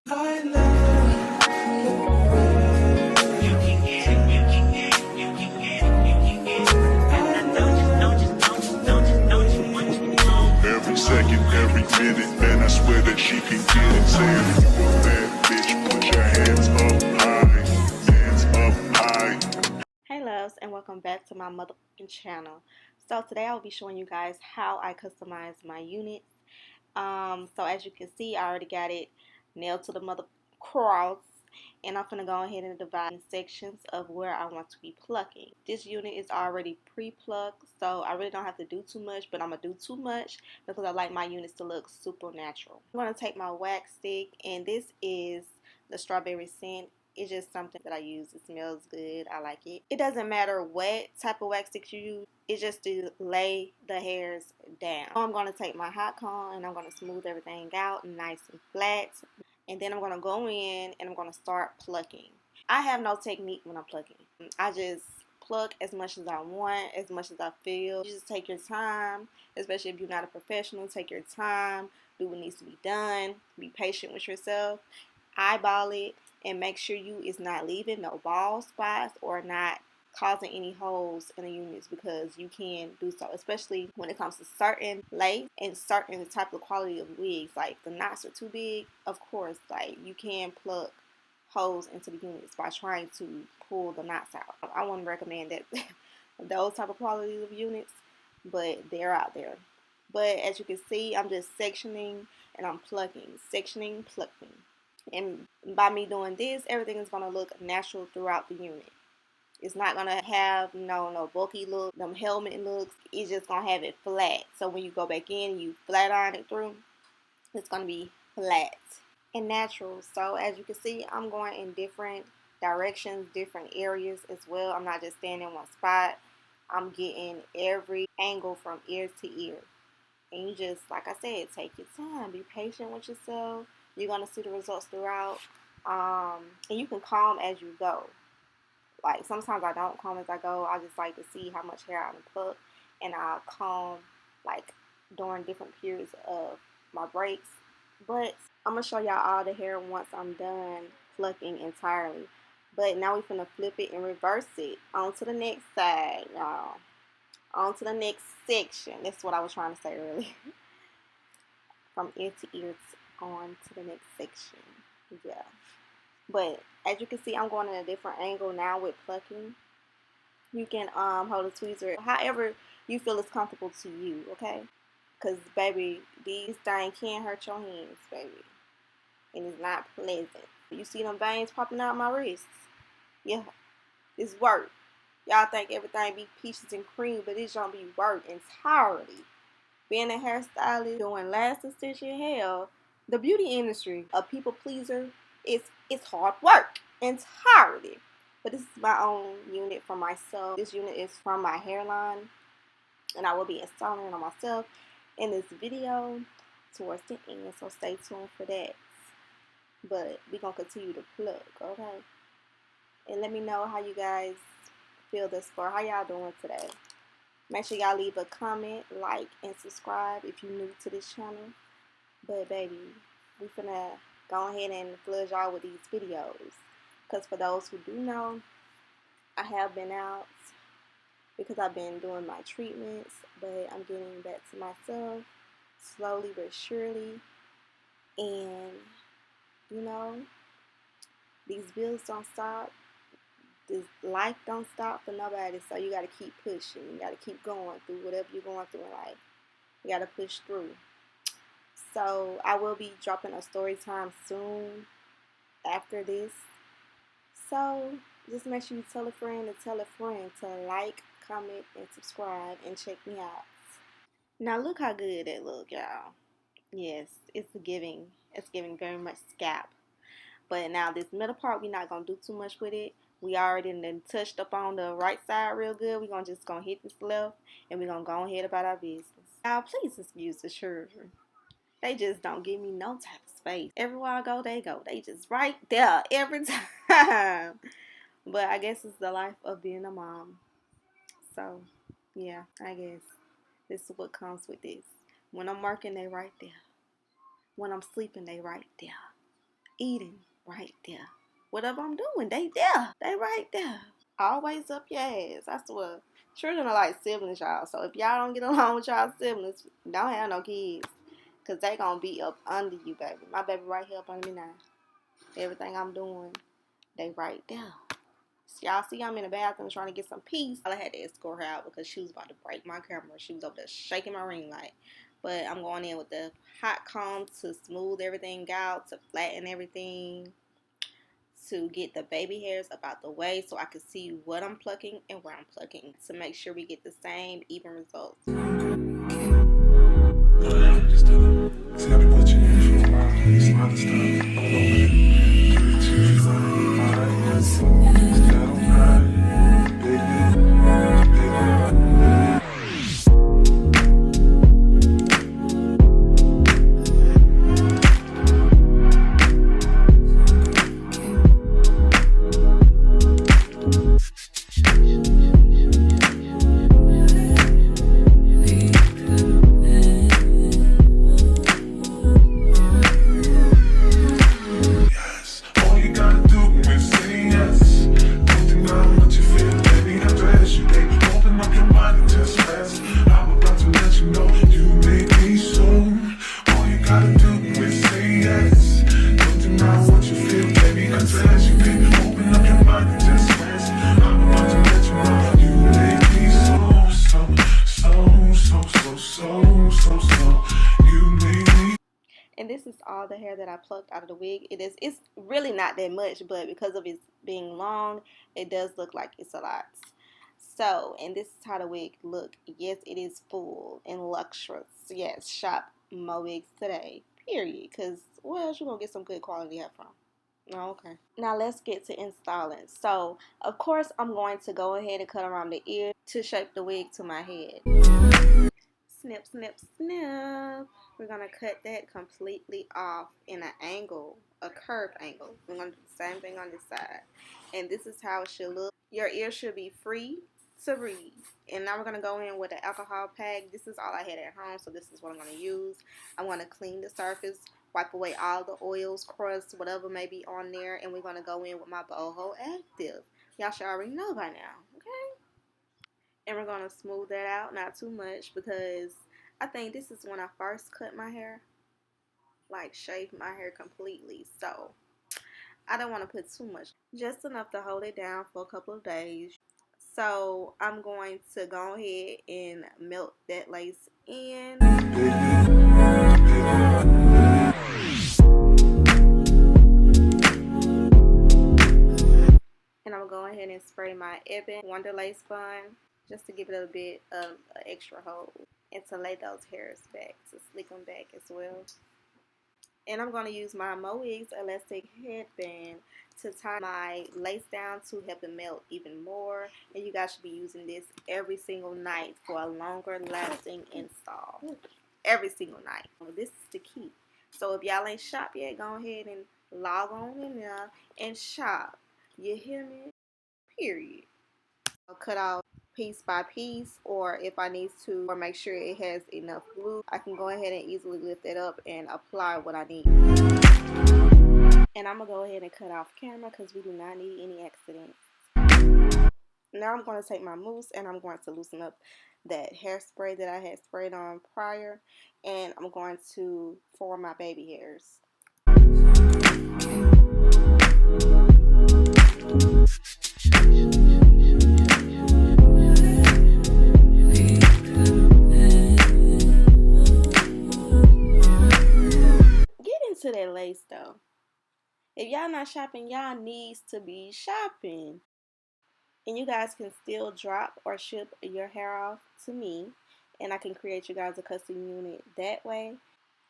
I love every second, every minute, man, I swear that she can get it. Saying, if you a bad bitch, put your hands up high, hands up high. Hey loves, and welcome back to my motherfucking channel. So today I'll be showing you guys how I customize my units. So as you can see, I already got it nailed to the mother cross, and I'm gonna go ahead and divide in sections of where I want to be plucking. This unit is already pre-plucked, so I really don't have to do too much, but I'm gonna do too much because I like my units to look supernatural. I'm gonna take my wax stick, and this is the strawberry scent. It's just something that I use. It smells good. I like it. It doesn't matter what type of wax stick you use. It's just to lay the hairs down. I'm going to take my hot comb and I'm going to smooth everything out nice and flat. And then I'm going to go in and I'm going to start plucking. I have no technique when I'm plucking. I just pluck as much as I want, as much as I feel. You just take your time, especially if you're not a professional. Take your time. Do what needs to be done. Be patient with yourself. Eyeball it and make sure you is not leaving no bald spots or not causing any holes in the units, because you can do so, especially when it comes to certain lace and certain type of quality of wigs. Like the knots are too big, of course, like you can plug holes into the units by trying to pull the knots out. I wouldn't recommend that those type of quality of units, but they're out there. But as you can see, I'm just sectioning and I'm plucking, sectioning, plucking. And by me doing this, everything is going to look natural throughout the unit. It's not going to have no bulky look, them helmet looks. It's just going to have it flat. So when you go back in, you flat iron it through, it's going to be flat and natural. So as you can see, I'm going in different directions, different areas as well. I'm not just staying in one spot. I'm getting every angle from ear to ear. And you just, like I said, take your time. Be patient with yourself. You're going to see the results throughout. And you can comb as you go. Like, sometimes I don't comb as I go. I just like to see how much hair I can pluck. And I'll comb, like, during different periods of my breaks. But I'm going to show y'all all the hair once I'm done plucking entirely. But now we're going to flip it and reverse it onto the next side, y'all. On to the next section. That's what I was trying to say earlier. From ear to ear on to the next section. Yeah. But as you can see, I'm going in a different angle now with plucking. You can hold a tweezer however you feel is comfortable to you, okay? Because, baby, these things can hurt your hands, baby. And it's not pleasant. You see them veins popping out my wrists? Yeah. It's work. Y'all think everything be peaches and cream, but it don't be work entirely. Being a hairstylist, doing lasting stitching, hell, the beauty industry, a people pleaser, it's hard work entirely. But this is my own unit for myself. This unit is from my hairline, and I will be installing it on myself in this video towards the end. So stay tuned for that. But we're gonna continue to pluck, okay? And let me know how you guys feel this far. How y'all doing today? Make sure y'all leave a comment, like, and subscribe if you're new to this channel. But baby, we finna go ahead and flood y'all with these videos. Because for those who do know, I have been out because I've been doing my treatments. But I'm getting back to myself slowly but surely. And, you know, these bills don't stop. This life don't stop for nobody, so you gotta keep pushing. You gotta keep going through whatever you're going through in life. You gotta push through. So I will be dropping a story time soon after this. So just make sure you tell a friend to like, comment, and subscribe and check me out. Now look how good that look, y'all. Yes, it's giving. It's giving very much scalp. But now this middle part, we're not going to do too much with it. We already done touched up on the right side real good. We're going to just hit this left, and we're going to go ahead about our business. Now, please excuse the children. They just don't give me no type of space. Everywhere I go, they go. They just right there every time. But I guess it's the life of being a mom. So, yeah, I guess this is what comes with this. When I'm working, they right there. When I'm sleeping, they right there. eating right there. Whatever I'm doing, they there. They right there. Always up your ass. I swear. Children are like siblings, y'all. So if y'all don't get along with y'all siblings, don't have no kids. Because they going to be up under you, baby. My baby right here up under me now. Everything I'm doing, they right there. So y'all see I'm in the bathroom trying to get some peace. I had to escort her out because she was about to break my camera. She was over there shaking my ring light. But I'm going in with the hot comb to smooth everything out, to flatten everything, to get the baby hairs about the way so I can see what I'm plucking and where I'm plucking to make sure we get the same even results. And this is all the hair that I plucked out of the wig. It's really not that much, but because of it being long, it does look like it's a lot. So, and this is how the wig look. Yes, it is full and luxurious. Yes, shop my wigs today. Period. Because where else you gonna get some good quality hair from? Oh, okay. Now let's get to installing. So, of course, I'm going to go ahead and cut around the ear to shape the wig to my head. Snip, snip, snip. We're going to cut that completely off in an angle, a curved angle. We're going to do the same thing on this side. And this is how it should look. Your ear should be free to breathe. And now we're going to go in with an alcohol pack. This is all I had at home, so this is what I'm going to use. I'm going to clean the surface, wipe away all the oils, crusts, whatever may be on there. And we're going to go in with my Boho Active. Y'all should already know by now, okay? And we're going to smooth that out, not too much, because I think this is when I first cut my hair, like shaved my hair completely. So I don't want to put too much, just enough to hold it down for a couple of days. So I'm going to go ahead and melt that lace in. And I'm going to go ahead and spray my Ebon Wonder Lace Bun just to give it a bit of an extra hold and to lay those hairs back, to sleek them back as well. And I'm going to use my Moe's elastic headband to tie my lace down to help it melt even more. And you guys should be using this every single night for a longer lasting install. Every single night. This is the key. So if y'all ain't shop yet, go ahead and log on in there and shop. You hear me? Period. I'll cut out piece by piece, or if I need to, or make sure it has enough glue, I can go ahead and easily lift it up and apply what I need. And I'm gonna go ahead and cut off camera because we do not need any accidents. Now I'm going to take my mousse and I'm going to loosen up that hairspray that I had sprayed on prior, and I'm going to form my baby hairs. Get into that lace though. If y'all not shopping, y'all needs to be shopping. And you guys can still drop or ship your hair off to me, and I can create you guys a custom unit that way.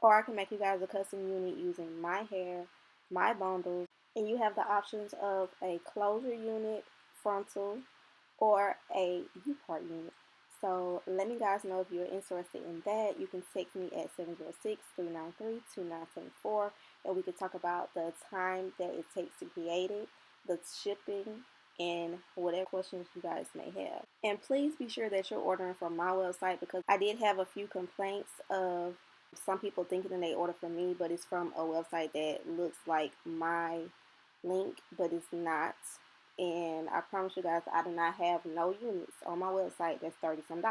Or I can make you guys a custom unit using my hair, my bundles, and you have the options of a closure unit, frontal, or a U-part unit. So let me guys know if you're interested in that. You can text me at 706-393-2974, and we can talk about the time that it takes to create it, the shipping, and whatever questions you guys may have. And please be sure that you're ordering from my website, because I did have a few complaints of Some people thinking they order from me, but it's from a website that looks like my link, but it's not. And I promise you guys, I do not have no units on my website that's $30 some.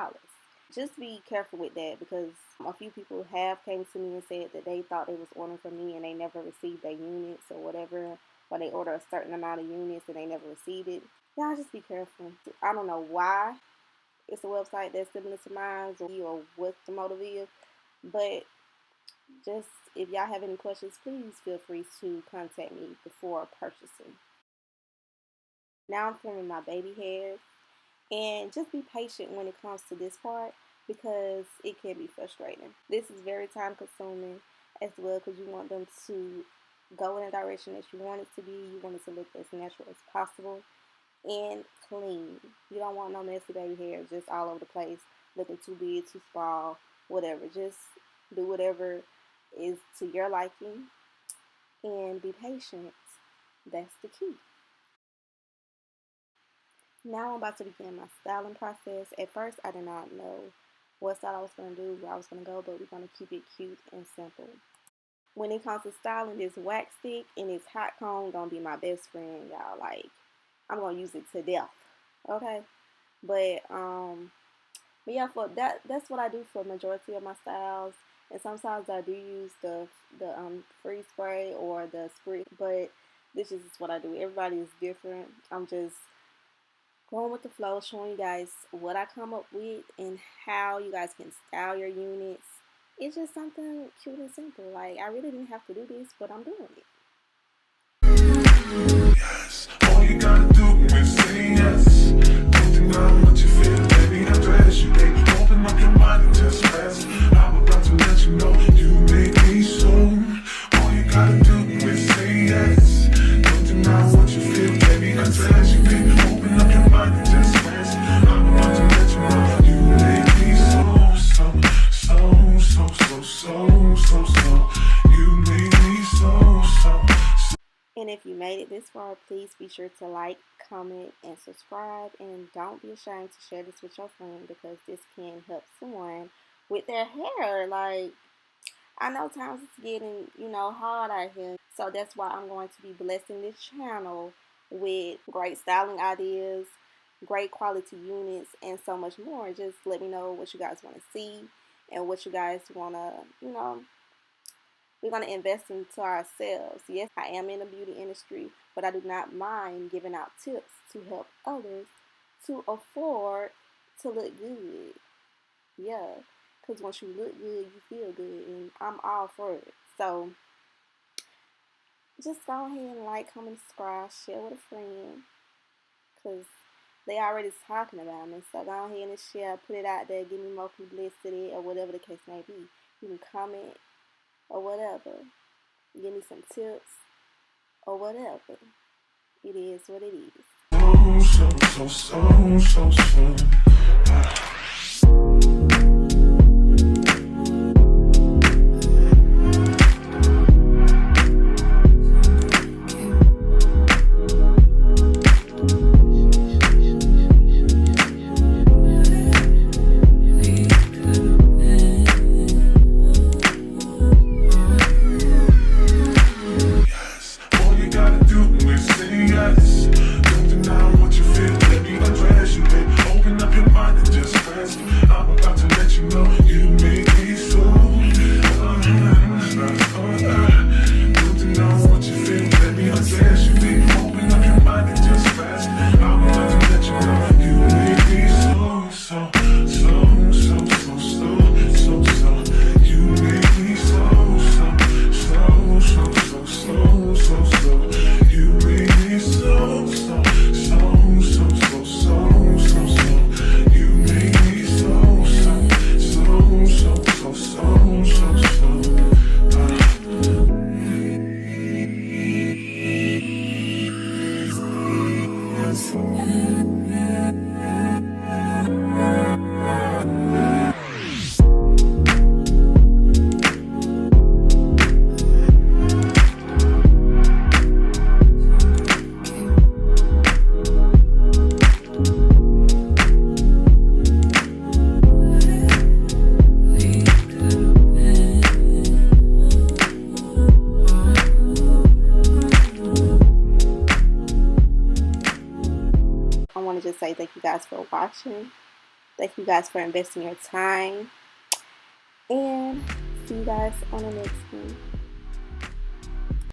Just be careful with that, because a few people have came to me and said that they thought they was ordering from me and they never received their units or whatever, or they order a certain amount of units and they never received it. Y'all just be careful. I don't know why it's a website that's similar to mine or what the motive is, but just if y'all have any questions, please feel free to contact me before purchasing. Now I'm filming my baby hairs, and just be patient when it comes to this part, because it can be frustrating. This is very time consuming as well, because you want them to go in a direction that you want it to be. You want it to look as natural as possible and clean. You don't want no messy baby hair just all over the place, looking too big, too small, whatever. Just do whatever is to your liking and be patient. That's the key. Now I'm about to begin my styling process. At first, I did not know what style I was going to do, where I was going to go, but we're going to keep it cute and simple. When it comes to styling, this wax stick and this hot comb going to be my best friend, y'all. Like, I'm going to use it to death, okay? But yeah, for that's what I do for majority of my styles. And sometimes I do use the free spray or the spray, but this is what I do. Everybody is different. I'm just going with the flow, showing you guys what I come up with and how you guys can style your units. It's just something cute and simple. Like, I really didn't have to do this, but I'm doing it. Yes, all you gotta do is say yes. Don't deny what you feel, baby. Undress you, baby. Open up your mind and just rest. I'm about to let you know you make me so. All you gotta do is say yes. Don't deny what you feel, baby. Undress you, baby. Open up your mind and just rest. I'm about to let you know you make me so. You make me so. And if you made it this far, please be sure to like, comment, and subscribe. And don't be ashamed to share this with your friend, because this can help someone with their hair. Like, I know times it's getting, hard out here. So that's why I'm going to be blessing this channel with great styling ideas, great quality units, and so much more. Just let me know what you guys want to see and what you guys want to, we're going to invest into ourselves. Yes, I am in the beauty industry, but I do not mind giving out tips to help others to afford to look good. Yeah, because once you look good, you feel good, and I'm all for it. So just go ahead and like, comment, subscribe, share with a friend, because they already talking about me. So go ahead and share, put it out there, give me more publicity, or whatever the case may be. You can comment or whatever, give me some tips or whatever. It is what it is. So. Don't deny what you feel, baby. Undress you, baby. Open up your mind and just just say thank you guys for watching. Thank you guys for investing your time. And see you guys on the next one.